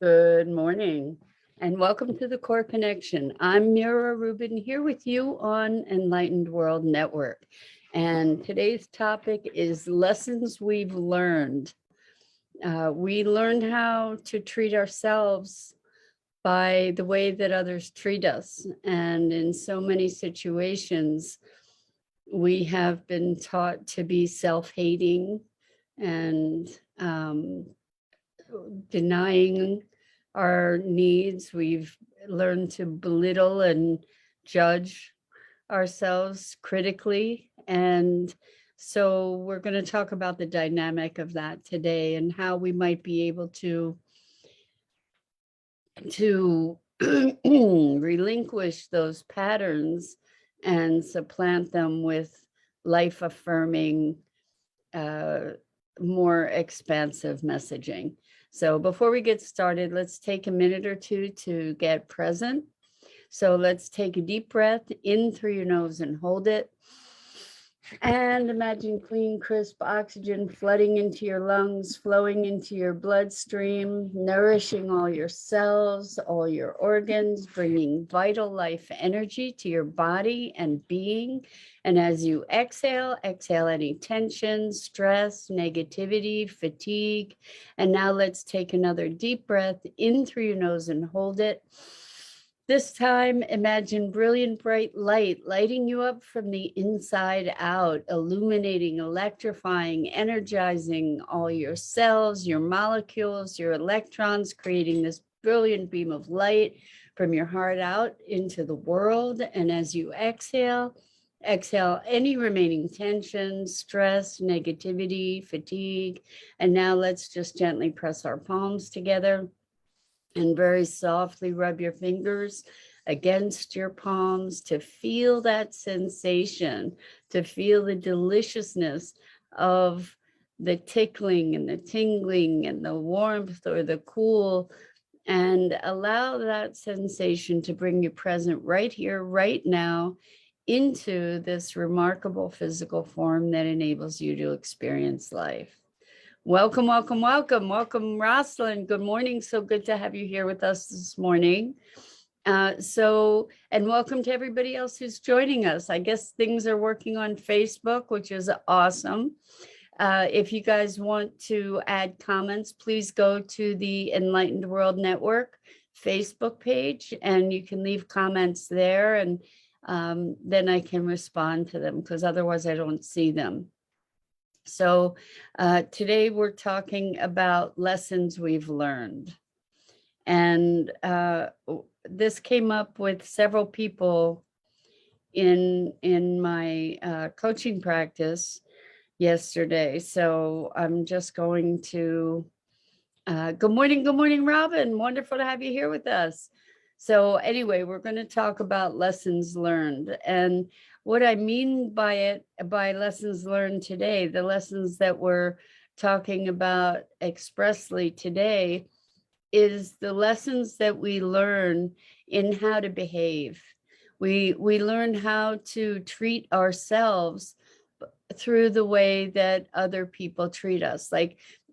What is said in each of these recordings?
Good morning and welcome to the Core Connection. I'm Mira Rubin here with you on Enlightened World Network. And today's topic is lessons we've learned. We learned how to treat ourselves by the way that others treat us. And in so many situations, we have been taught to be self-hating and denying our needs. We've learned to belittle and judge ourselves critically. And so we're going to talk about the dynamic of that today and how we might be able to relinquish those patterns and supplant them with life-affirming, more expansive messaging. So before we get started, let's take a minute or two to get present. So let's take a deep breath in through your nose and hold it. And imagine clean, crisp oxygen flooding into your lungs, flowing into your bloodstream, nourishing all your cells, all your organs, bringing vital life energy to your body and being. And as you exhale, exhale any tension, stress, negativity, fatigue. And now let's take another deep breath in through your nose and hold it. This time, imagine brilliant, bright light lighting you up from the inside out, illuminating, electrifying, energizing all your cells, your molecules, your electrons, creating this brilliant beam of light from your heart out into the world. And as you exhale, exhale any remaining tension, stress, negativity, fatigue. And now let's just gently press our palms together and very softly rub your fingers against your palms to feel that sensation, to feel the deliciousness of the tickling and the tingling and the warmth or the cool, and allow that sensation to bring you present right here, right now, into this remarkable physical form that enables you to experience life. Welcome, welcome, welcome. Welcome, Rosalind. Good morning. So good to have you here with us this morning. And welcome to everybody else who's joining us. I guess things are working on Facebook, which is awesome. If you guys want to add comments, please go to the Enlightened World Network Facebook page and you can leave comments there, and then I can respond to them because otherwise I don't see them. So today we're talking about lessons we've learned. And this came up with several people in my coaching practice yesterday. So I'm just going to, good morning, Robin. Wonderful to have you here with us. So anyway, we're going to talk about lessons learned. And what I mean by it, by lessons learned today, the lessons that we're talking about expressly today, is the lessons that we learn in how to behave. We learn how to treat ourselves through the way that other people treat us.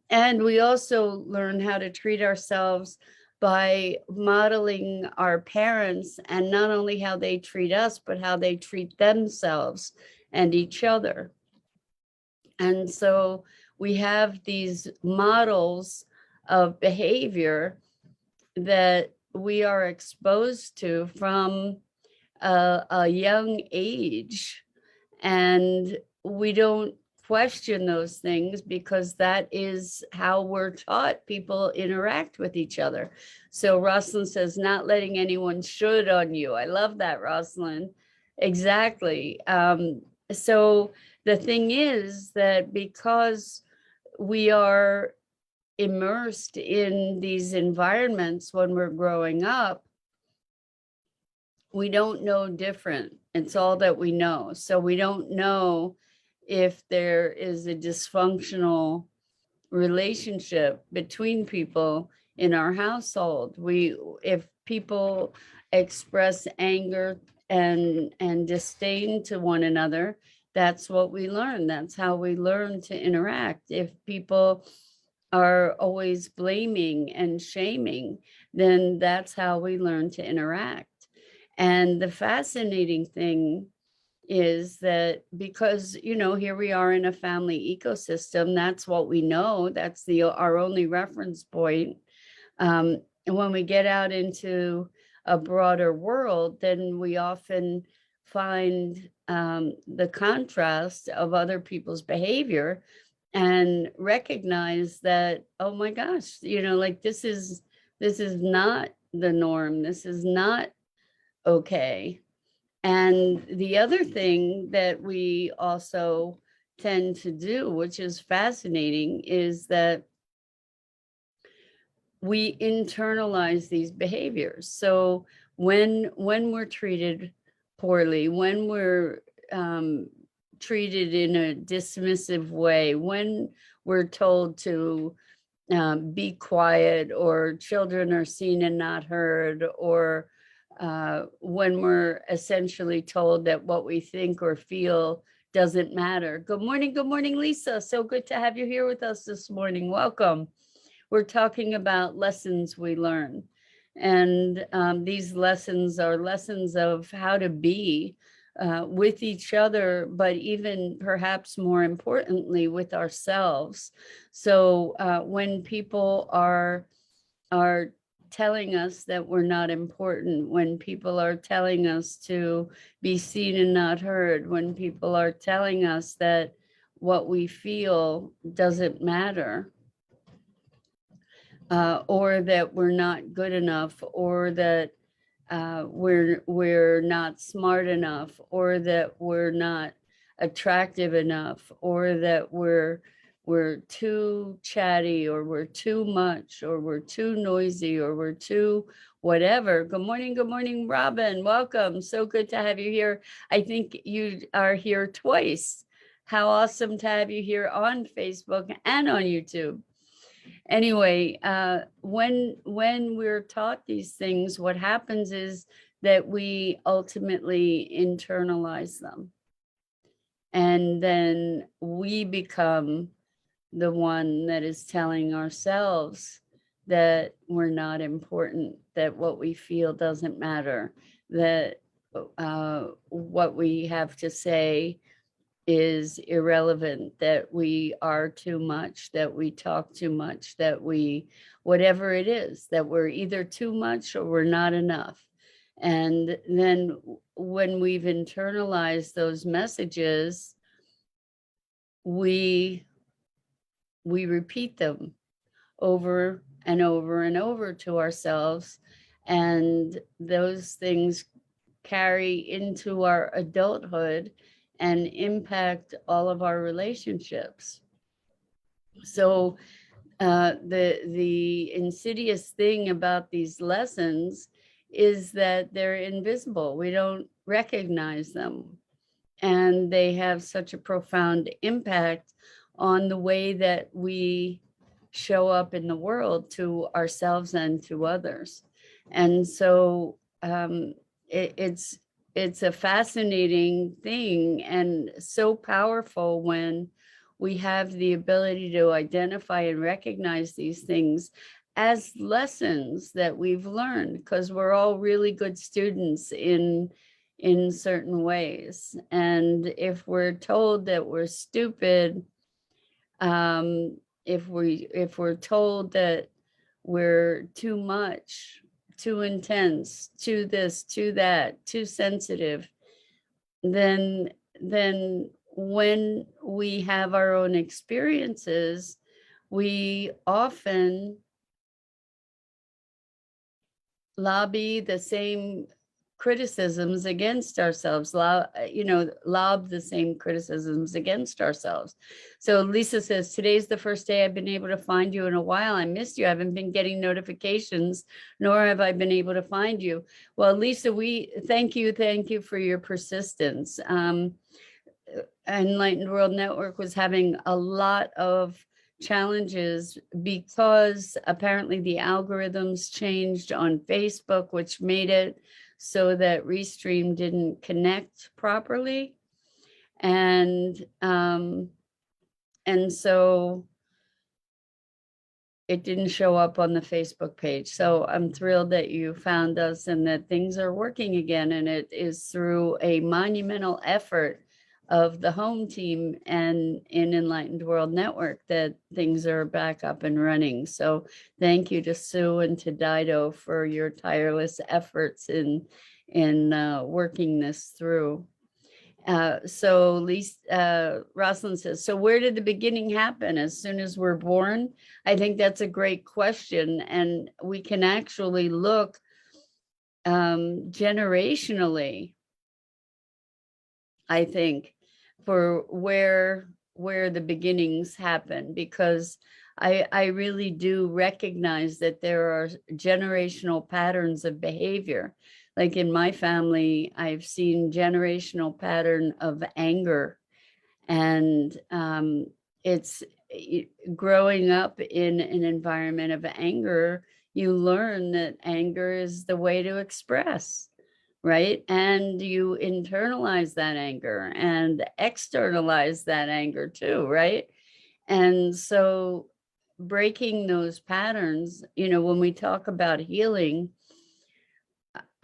And we also learn how to treat ourselves by modeling our parents, and not only how they treat us, but how they treat themselves and each other. And so we have these models of behavior that we are exposed to from a young age, and we don't question those things because that is how we're taught people interact with each other. So Rosalind says, not letting anyone should on you. I love that, Rosalind. Exactly. So the thing is that because we are immersed in these environments when we're growing up, we don't know different. It's all that we know. So we don't know if there is a dysfunctional relationship between people in our household. If people express anger and disdain to one another, that's what we learn. That's how we learn to interact. If people are always blaming and shaming, then that's how we learn to interact. And the fascinating thing is that because, here we are in a family ecosystem, that's what we know, that's our only reference point. And when we get out into a broader world, then we often find the contrast of other people's behavior and recognize that, oh my gosh, like this is not the norm. This is not okay. And the other thing that we also tend to do, which is fascinating, is that we internalize these behaviors. So when we're treated poorly, when we're treated in a dismissive way, when we're told to be quiet, or children are seen and not heard, or when we're essentially told that what we think or feel doesn't matter. Good morning, Lisa. So good to have you here with us this morning. Welcome. We're talking about lessons we learn. And these lessons are lessons of how to be with each other, but even perhaps more importantly, with ourselves. So when people are telling us that we're not important, when people are telling us to be seen and not heard, when people are telling us that what we feel doesn't matter, or that we're not good enough, or that we're not smart enough, or that we're not attractive enough, or that we're too chatty, or we're too much, or we're too noisy, or we're too whatever. Good morning, Robin. Welcome. So good to have you here. I think you are here twice. How awesome to have you here on Facebook and on YouTube. Anyway, when we're taught these things, what happens is that we ultimately internalize them. And then we become the one that is telling ourselves that we're not important, that what we feel doesn't matter, that what we have to say is irrelevant, that we are too much, that we talk too much, that we, whatever it is, that we're either too much or we're not enough. And then when we've internalized those messages, we repeat them over and over and over to ourselves. And those things carry into our adulthood and impact all of our relationships. So the insidious thing about these lessons is that they're invisible. We don't recognize them. And they have such a profound impact on the way that we show up in the world to ourselves and to others. And so it's a fascinating thing and so powerful when we have the ability to identify and recognize these things as lessons that we've learned, because we're all really good students in certain ways. And if we're told that we're stupid, if we're told that we're too much, too intense, too this, too that, too sensitive, then when we have our own experiences, we often lobby the same criticisms against ourselves, lob the same criticisms against ourselves. So Lisa says, today's the first day I've been able to find you in a while. I missed you. I haven't been getting notifications, nor have I been able to find you. Well, Lisa, we thank you for your persistence. Enlightened World Network was having a lot of challenges because apparently the algorithms changed on Facebook, which made it so that Restream didn't connect properly. And so it didn't show up on the Facebook page. So I'm thrilled that you found us and that things are working again. And it is through a monumental effort of the home team and in Enlightened World Network that things are back up and running. So thank you to Sue and to Dido for your tireless efforts in working this through. So Rosalind says, so where did the beginning happen? As soon as we're born? I think that's a great question. And we can actually look generationally, I think, for where the beginnings happen, because I really do recognize that there are generational patterns of behavior. Like in my family, I've seen generational pattern of anger, and it's growing up in an environment of anger, you learn that anger is the way to express, right? And you internalize that anger and externalize that anger too, right? And so breaking those patterns, when we talk about healing,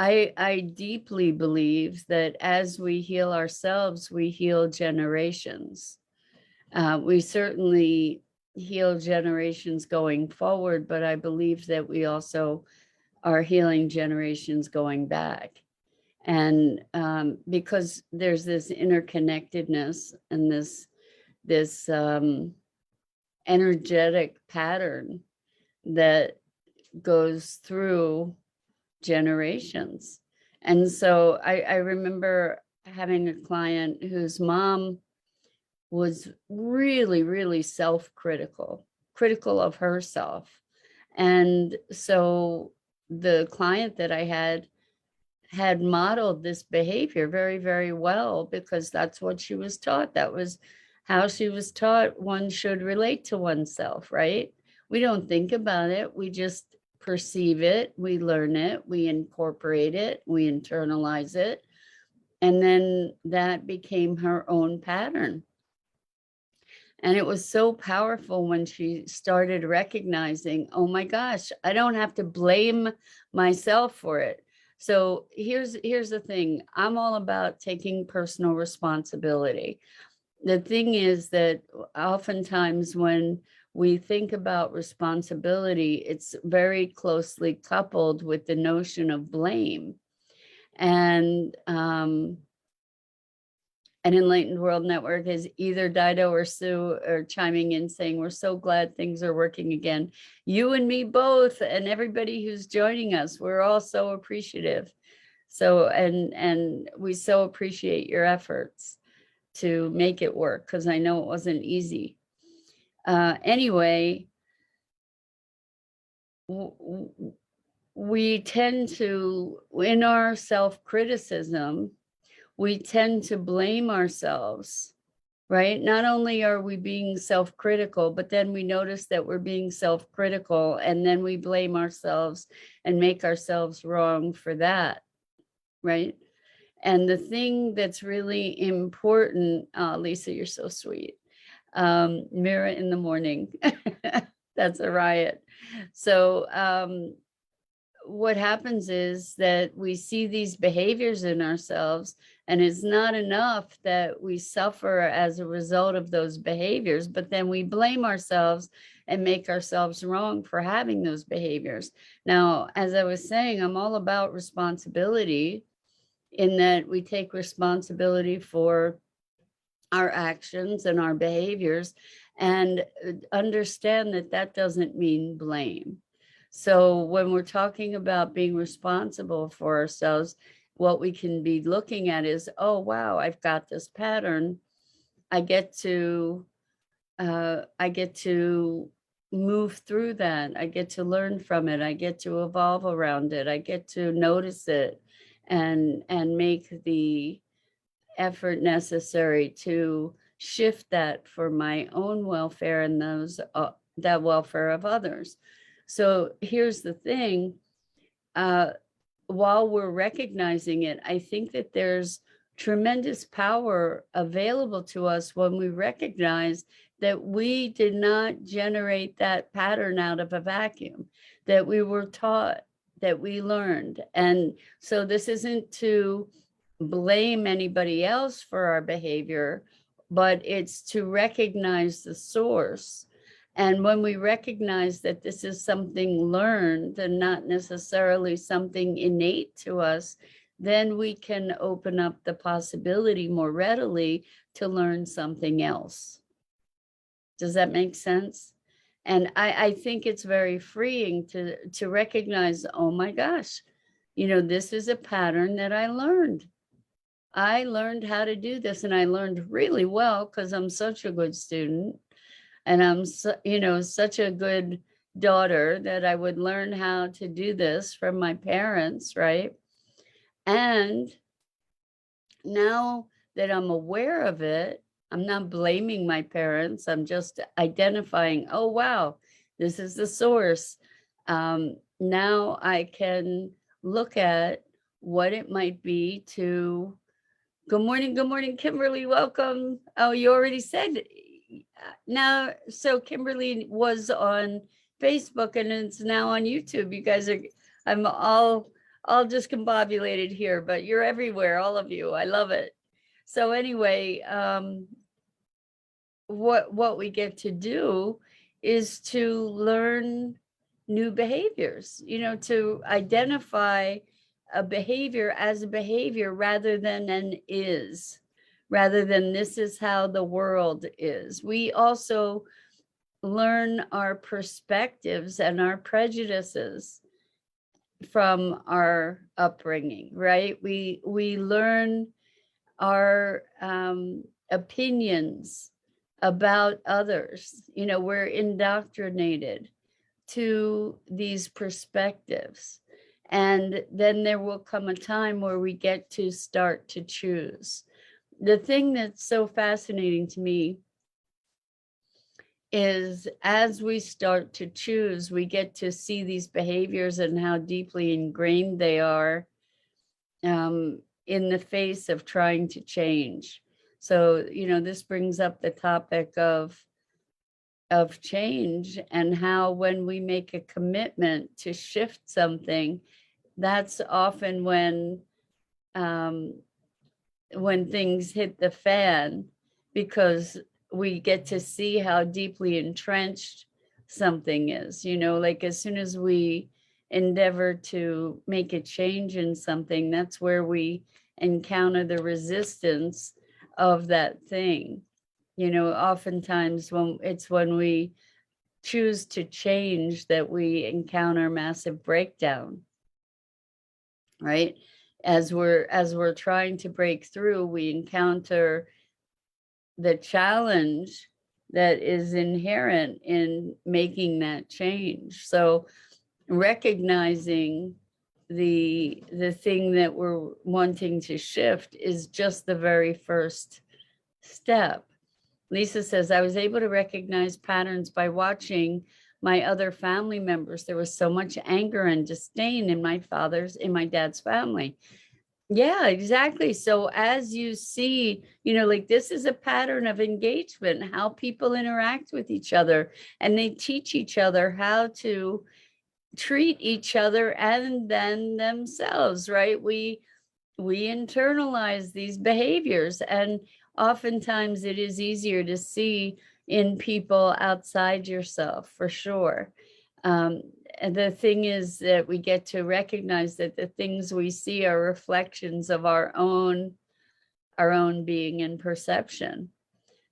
I deeply believe that as we heal ourselves, we heal generations. We certainly heal generations going forward, but I believe that we also are healing generations going back. And because there's this interconnectedness and this energetic pattern that goes through generations. And so I remember having a client whose mom was really, really self-critical, critical of herself. And so the client that I had modeled this behavior very, very well, because that's what she was taught. That was how she was taught one should relate to oneself, right? We don't think about it. We just perceive it. We learn it. We incorporate it. We internalize it. And then that became her own pattern. And it was so powerful when she started recognizing, oh my gosh, I don't have to blame myself for it. So here's the thing. I'm all about taking personal responsibility. The thing is that oftentimes when we think about responsibility, it's very closely coupled with the notion of blame. And Enlightened World Network is either Dido or Sue are chiming in saying, we're so glad things are working again. You and me both, and everybody who's joining us, we're all so appreciative. So, and we so appreciate your efforts to make it work, because I know it wasn't easy. Anyway, we tend to, in our self-criticism, we tend to blame ourselves, right? Not only are we being self-critical, but then we notice that we're being self-critical, and then we blame ourselves and make ourselves wrong for that, right? And the thing that's really important, Lisa, you're so sweet. Mira in the morning, that's a riot. So what happens is that we see these behaviors in ourselves, and it's not enough that we suffer as a result of those behaviors, but then we blame ourselves and make ourselves wrong for having those behaviors. Now, as I was saying, I'm all about responsibility, in that we take responsibility for our actions and our behaviors, and understand that that doesn't mean blame. So when we're talking about being responsible for ourselves, what we can be looking at is, oh, wow, I've got this pattern. I get to move through that. I get to learn from it. I get to evolve around it. I get to notice it and make the effort necessary to shift that for my own welfare and that welfare of others. So here's the thing, while we're recognizing it, I think that there's tremendous power available to us when we recognize that we did not generate that pattern out of a vacuum, that we were taught, that we learned. And so this isn't to blame anybody else for our behavior, but it's to recognize the source. And when we recognize that this is something learned and not necessarily something innate to us, then we can open up the possibility more readily to learn something else. Does that make sense? And I think it's very freeing to recognize, oh my gosh, this is a pattern that I learned. I learned how to do this, and I learned really well because I'm such a good student, and I'm such a good daughter that I would learn how to do this from my parents, right? And now that I'm aware of it, I'm not blaming my parents. I'm just identifying, oh, wow, this is the source. Now I can look at what it might be to, good morning, Kimberly, welcome. Oh, you already said, now, so Kimberly was on Facebook and it's now on YouTube. You guys are, I'm all discombobulated here, but you're everywhere, all of you. I love it. So anyway, what we get to do is to learn new behaviors, to identify a behavior as a behavior rather than an is, rather than this is how the world is. We also learn our perspectives and our prejudices from our upbringing, right? We learn our opinions about others. We're indoctrinated to these perspectives. And then there will come a time where we get to start to choose. The thing that's so fascinating to me is as we start to choose, we get to see these behaviors and how deeply ingrained they are in the face of trying to change. So, this brings up the topic of change, and how when we make a commitment to shift something, that's often when things hit the fan, because we get to see how deeply entrenched something is. Like as soon as we endeavor to make a change in something, that's where we encounter the resistance of that thing. Oftentimes when we choose to change that we encounter massive breakdown, right? As we're trying to break through, we encounter the challenge that is inherent in making that change. So recognizing the thing that we're wanting to shift is just the very first step. Lisa says, I was able to recognize patterns by watching my other family members. There was so much anger and disdain in my dad's family. Yeah, exactly. So as you see, like this is a pattern of engagement, how people interact with each other, and they teach each other how to treat each other and then themselves, right? We internalize these behaviors, and oftentimes it is easier to see in people outside yourself, for sure. And the thing is that we get to recognize that the things we see are reflections of our own being and perception.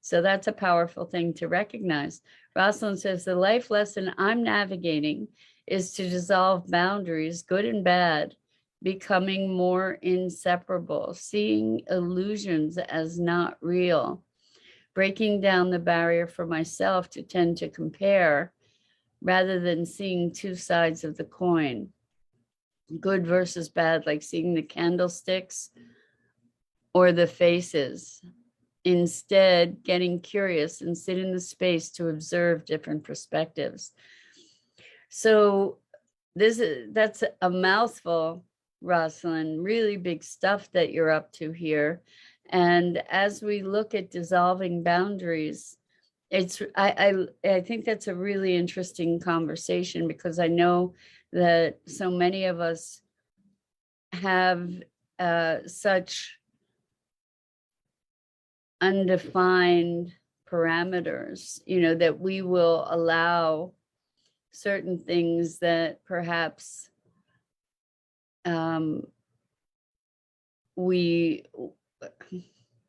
So that's a powerful thing to recognize. Rosalind says, the life lesson I'm navigating is to dissolve boundaries, good and bad, becoming more inseparable, seeing illusions as not real, breaking down the barrier for myself to tend to compare rather than seeing two sides of the coin, good versus bad, like seeing the candlesticks or the faces. Instead, getting curious and sit in the space to observe different perspectives. So that's a mouthful, Rosalind, really big stuff that you're up to here. And as we look at dissolving boundaries, I think that's a really interesting conversation, because I know that so many of us have such undefined parameters, that we will allow certain things that perhaps we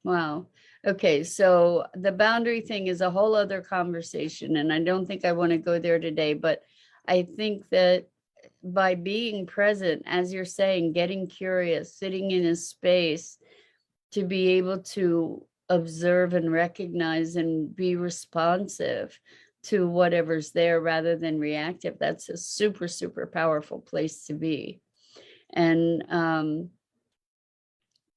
wow. Okay, so the boundary thing is a whole other conversation, and I don't think I want to go there today, but I think that by being present, as you're saying, getting curious, sitting in a space to be able to observe and recognize and be responsive to whatever's there rather than reactive, that's a super, super powerful place to be. And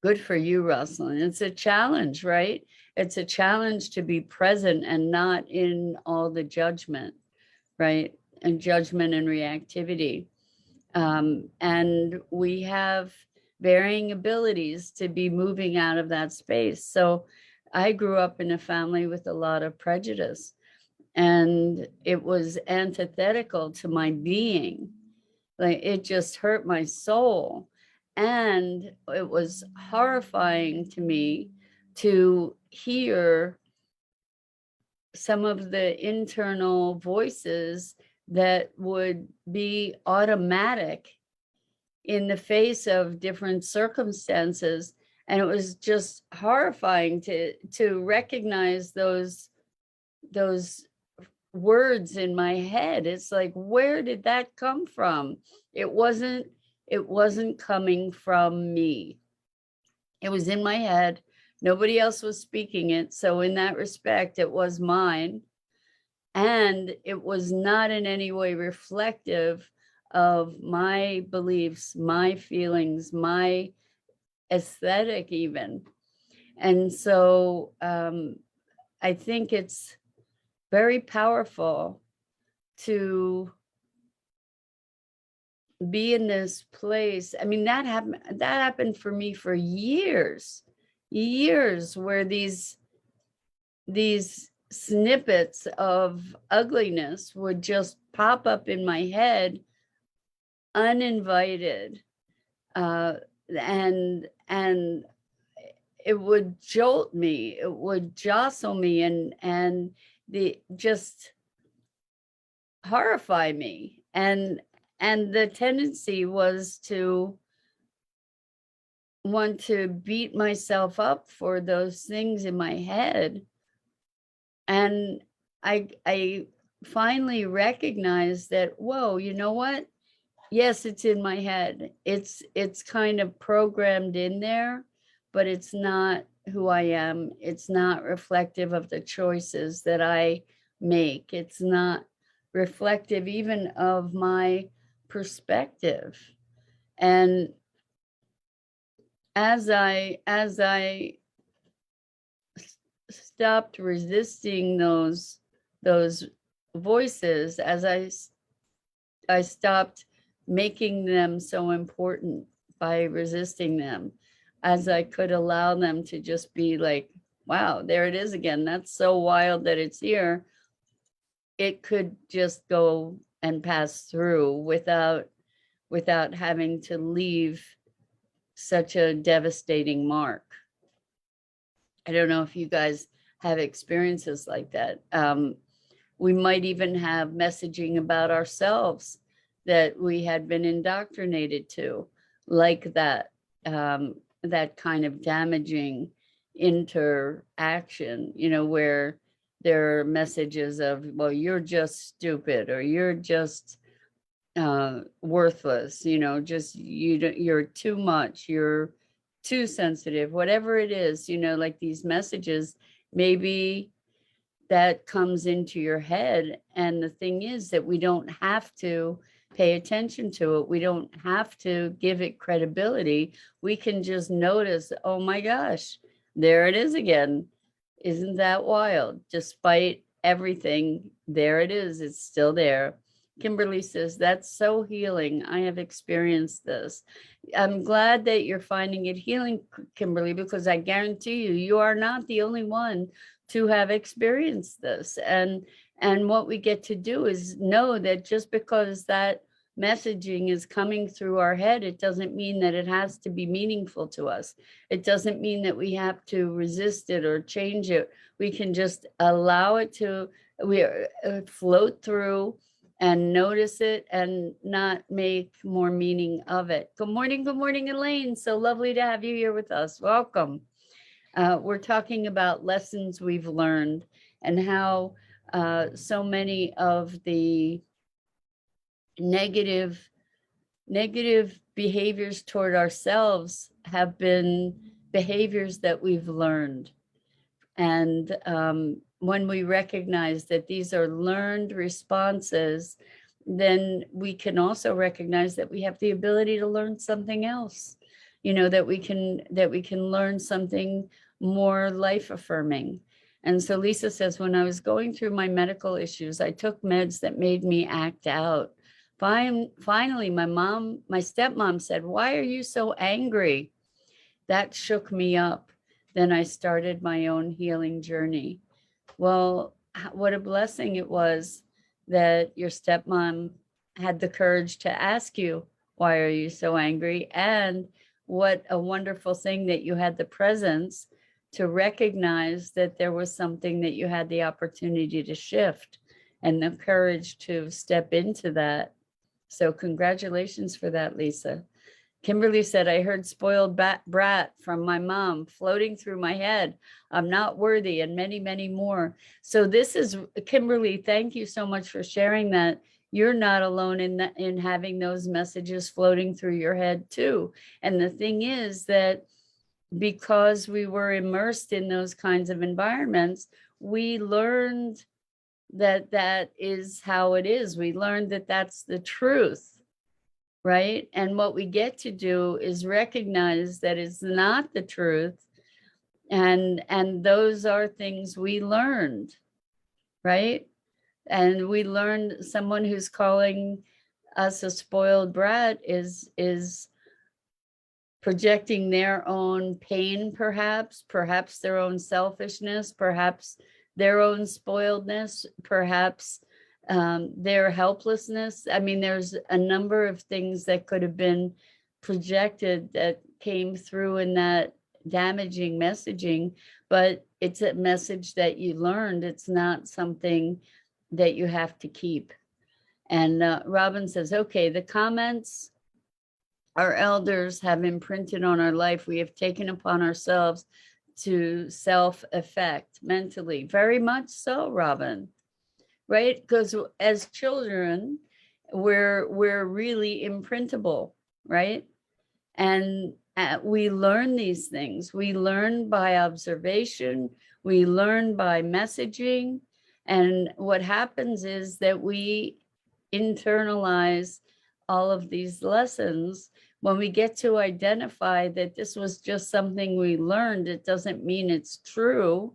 good for you, Rosalind. It's a challenge, right? It's a challenge to be present and not in all the judgment, right? And judgment and reactivity. And we have varying abilities to be moving out of that space. So I grew up in a family with a lot of prejudice, and it was antithetical to my being. Like, it just hurt my soul. And it was horrifying to me to hear some of the internal voices that would be automatic in the face of different circumstances. And it was just horrifying to recognize those words in my head. It's like, where did that come from? It wasn't coming from me. It was in my head. Nobody else was speaking it. So in that respect, it was mine. And it was not in any way reflective of my beliefs, my feelings, my aesthetic even. And so I think it's very powerful to be in this place. I mean, that happened for me for years, where these snippets of ugliness would just pop up in my head uninvited, and it would jolt me, it would jostle me, and the just horrify me. And the tendency was to want to beat myself up for those things in my head. And I finally recognized that, whoa, you know what? Yes, it's in my head. It's kind of programmed in there, but it's not who I am. It's not reflective of the choices that I make. It's not reflective even of my perspective. And as I stopped resisting those voices, as I stopped making them so important by resisting them, as I could allow them to just be like, wow, there it is again. That's so wild that it's here. It could just go and pass through without having to leave such a devastating mark. I don't know if you guys have experiences like that. We might even have messaging about ourselves that we had been indoctrinated to, like that, that kind of damaging interaction, where there are messages of, well, you're just stupid, or you're just worthless, just you're too much, you're too sensitive, whatever it is, like these messages, maybe that comes into your head. And the thing is that we don't have to pay attention to it. We don't have to give it credibility. We can just notice, oh my gosh, there it is again. Isn't that wild? Despite everything, there it is. It's still there. Kimberly says, that's so healing. I have experienced this. I'm glad that you're finding it healing, Kimberly, because I guarantee you, you are not the only one to have experienced this. And what we get to do is know that just because that messaging is coming through our head, it doesn't mean that it has to be meaningful to us. It doesn't mean that we have to resist it or change it. We can just allow it to float through and notice it and not make more meaning of it. Good morning, Elaine. So lovely to have you here with us. Welcome. We're talking about lessons we've learned and how so many of the negative behaviors toward ourselves have been behaviors that we've learned. And when we recognize that these are learned responses, then we can also recognize that we have the ability to learn something else, that we can learn something more life affirming. And so Lisa says, when I was going through my medical issues, I took meds that made me act out. Finally, my stepmom said, "Why are you so angry?" That shook me up. Then I started my own healing journey. Well, what a blessing it was that your stepmom had the courage to ask you, "Why are you so angry?" And what a wonderful thing that you had the presence to recognize that there was something that you had the opportunity to shift and the courage to step into that. So congratulations for that, Lisa. Kimberly said, I heard spoiled brat from my mom floating through my head. I'm not worthy, and many, many more. So this is, Kimberly, thank you so much for sharing that. You're not alone in having those messages floating through your head too. And the thing is that because we were immersed in those kinds of environments, we learned that is how it is. We learned that that's the truth, right? And what we get to do is recognize that it's not the truth. And those are things we learned, right? And we learned someone who's calling us a spoiled brat is projecting their own pain, perhaps their own selfishness, perhaps their own spoiledness, perhaps their helplessness. I mean, there's a number of things that could have been projected that came through in that damaging messaging, but it's a message that you learned. It's not something that you have to keep. And Robin says, okay, the comments our elders have imprinted on our life, we have taken upon ourselves to self-affect mentally. Very much so, Robin, right? Because as children, we're really imprintable, right? And we learn these things. We learn by observation. We learn by messaging. And what happens is that we internalize all of these lessons. When we get to identify that this was just something we learned, it doesn't mean it's true,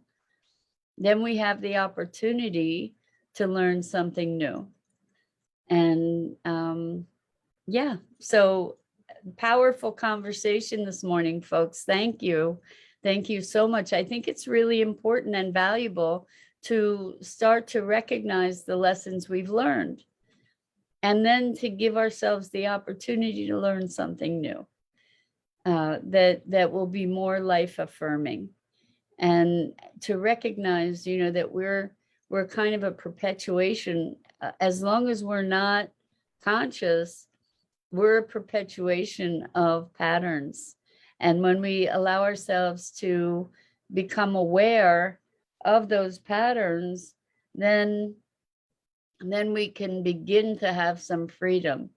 then we have the opportunity to learn something new. And yeah, so powerful conversation this morning, folks. Thank you. Thank you so much. I think it's really important and valuable to start to recognize the lessons we've learned, and then to give ourselves the opportunity to learn something new that will be more life affirming, and to recognize, that we're kind of a perpetuation. As long as we're not conscious, we're a perpetuation of patterns. And when we allow ourselves to become aware of those patterns, then we can begin to have some freedom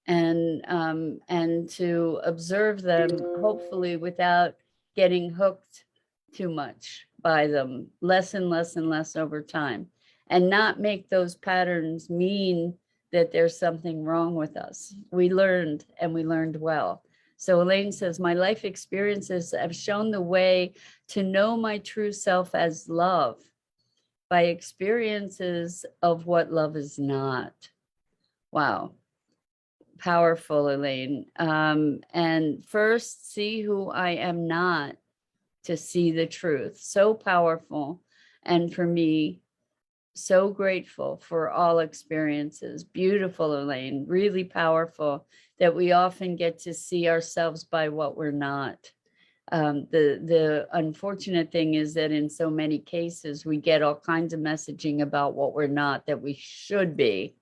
and to observe them, hopefully without getting hooked too much by them, less and less and less over time, and not make those patterns mean that there's something wrong with us. We learned, and we learned well. So Elaine says, my life experiences have shown the way to know my true self as love by experiences of what love is not. Wow. Powerful, Elaine. And first, see who I am not to see the truth. So powerful. And for me, so grateful for all experiences. Beautiful, Elaine. Really powerful that we often get to see ourselves by what we're not. The unfortunate thing is that in so many cases, we get all kinds of messaging about what we're not that we should be,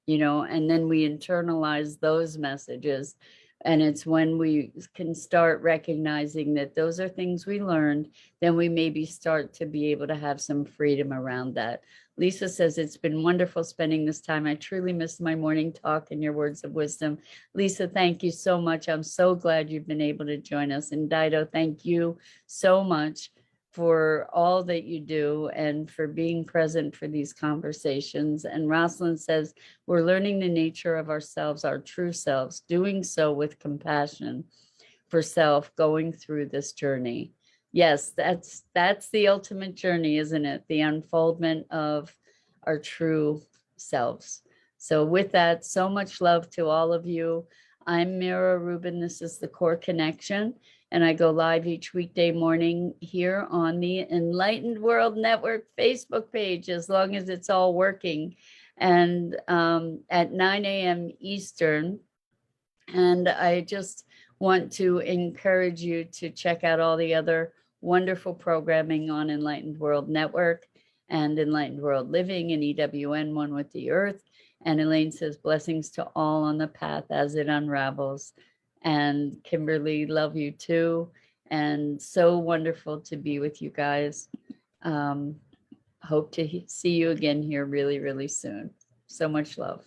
and then we internalize those messages. And it's when we can start recognizing that those are things we learned, then we maybe start to be able to have some freedom around that. Lisa says, it's been wonderful spending this time. I truly missed my morning talk and your words of wisdom. Lisa, thank you so much. I'm so glad you've been able to join us. And Dido, thank you so much for all that you do and for being present for these conversations. And Rosalind says, we're learning the nature of ourselves, our true selves, doing so with compassion for self, going through this journey. Yes, that's the ultimate journey, isn't it? The unfoldment of our true selves. So with that, so much love to all of you. I'm Mira Rubin. This is the Core Connection, and I go live each weekday morning here on the Enlightened World Network Facebook page, as long as it's all working, and at 9 a.m. Eastern. And I just want to encourage you to check out all the other wonderful programming on Enlightened World Network and Enlightened World Living and EWN One with the Earth. And Elaine says, blessings to all on the path as it unravels. And Kimberly, love you too. And so wonderful to be with you guys. Hope to see you again here really, really soon. So much love.